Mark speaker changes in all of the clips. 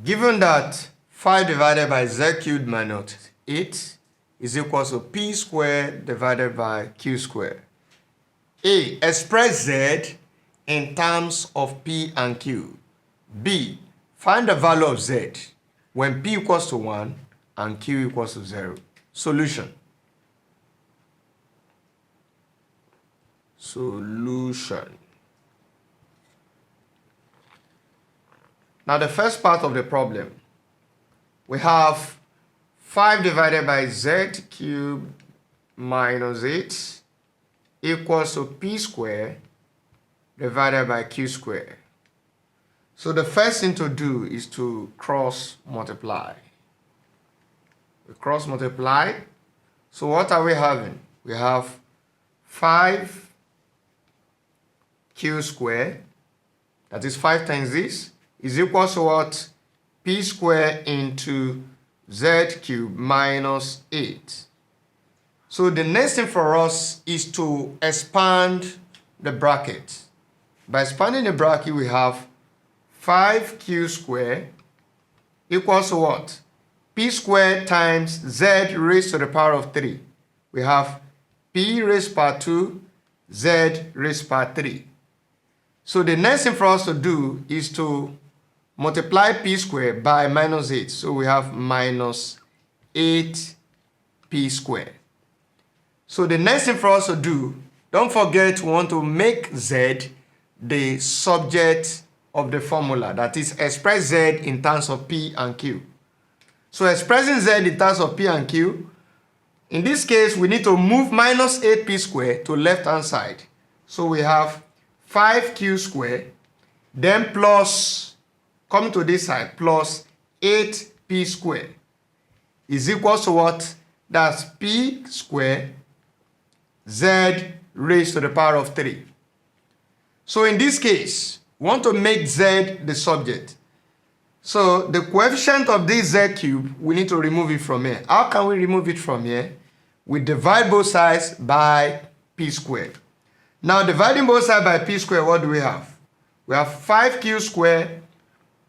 Speaker 1: Given that 5 divided by z cubed minus 8 is equal to p squared divided by q squared. A. Express z in terms of p and q. B. Find the value of z when p equals to 1 and q equals to 0. Solution. Now the first part of the problem, we have 5 divided by z cubed minus 8 equals to p squared divided by q squared. So the first thing to do is to cross multiply. We cross multiply. So what are we having? We have 5 q squared, that is 5 times this, is equal to what? P squared into z cubed minus 8. So the next thing for us is to expand the bracket. By expanding the bracket, we have 5q squared equals to what? P squared times z raised to the power of 3. We have p raised power 2, z raised power 3. So the next thing for us to do is to multiply p squared by minus 8. So we have minus 8p squared. So the next thing for us to do, don't forget we want to make z the subject of the formula. That is, express z in terms of p and q. So expressing z in terms of p and q, in this case, we need to move minus 8p squared to left hand side. So we have 5q squared, then plus, coming to this side, plus 8p squared is equal to what? That's p squared z raised to the power of 3. So in this case, we want to make z the subject. So the coefficient of this z cube, we need to remove it from here. How can we remove it from here? We divide both sides by p squared. Now dividing both sides by p squared, what do we have? We have 5q squared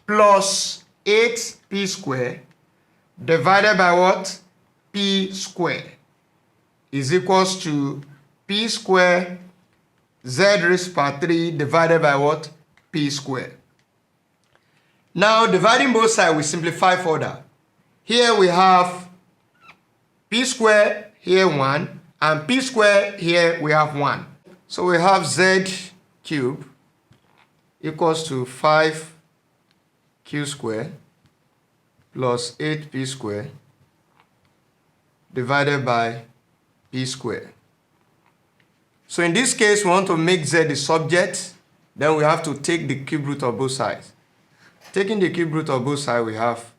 Speaker 1: plus 8p squared divided by what? P squared is equals to p squared z raised to power 3 divided by what? P squared. Now dividing both sides, we simplify further. Here we have p squared, here 1, and p squared, here we have 1. So we have z cubed equals to 5q squared plus 8p squared divided by p squared. So in this case, we want to make z the subject, then we have to take the cube root of both sides. Taking the cube root of both sides, we have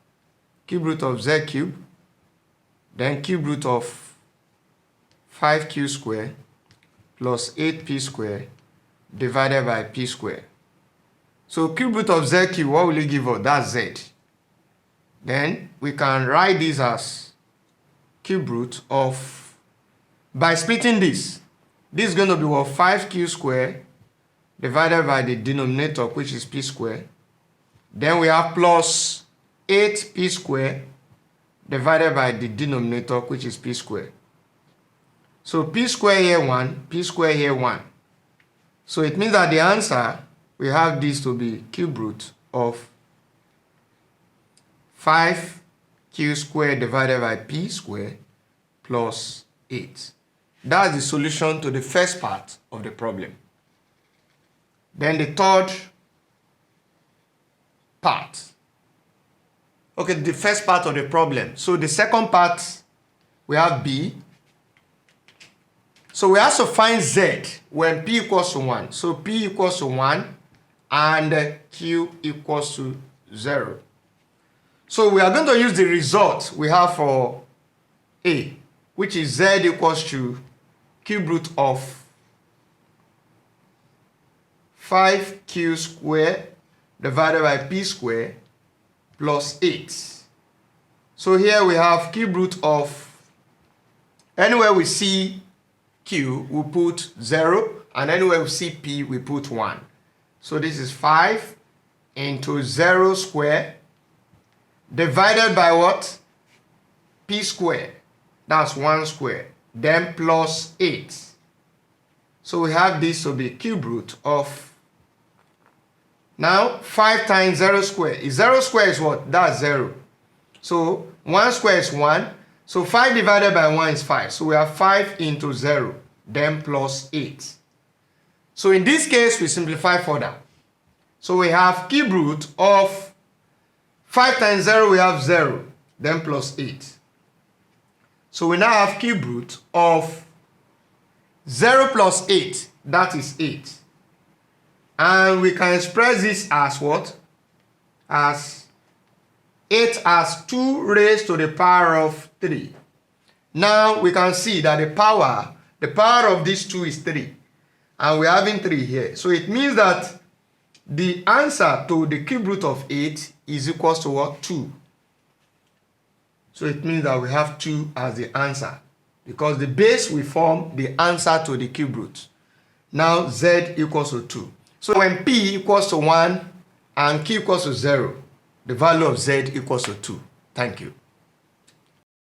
Speaker 1: cube root of z cubed, then cube root of 5q squared plus 8p squared divided by p squared. So cube root of z cubed, what will it give us? That's z. Then we can write this as cube root of, by splitting this is going to be what? 5q squared divided by the denominator, which is p squared. Then we have plus 8p squared divided by the denominator, which is p squared. So p squared here 1, p squared here 1. So it means that the answer, we have this to be cube root of 5q squared divided by p squared plus 8. That's the solution to the first part of the problem. Then the third part. Okay, the first part of the problem. So the second part, we have b. So we have to find z when p equals to 1. So p equals to 1 and q equals to 0. So we are going to use the result we have for a, which is z equals to cube root of 5q squared divided by p squared plus 8. So here we have cube root of, anywhere we see q, we put 0, and anywhere we see p, we put 1. So this is 5 into 0 squared divided by what? P squared. That's 1 square. Then plus 8. So we have this to be cube root of, now 5 times 0 square. 0 square is what? That's 0. So 1 square is 1. So 5 divided by 1 is 5. So we have 5 into 0. Then plus 8. So in this case, we simplify further. So we have cube root of 5 times 0, we have 0. Then plus 8. So we now have cube root of 0 plus 8. That is 8. And we can express this as what? As 8 as 2 raised to the power of 3. Now we can see that the power of this 2 is 3. And we're having 3 here. So it means that the answer to the cube root of 8 is equal to what? 2. So it means that we have 2 as the answer, because the base will form the answer to the cube root. Now z equals to 2. So when p equals to 1 and q equals to 0, the value of z equals to 2. Thank you.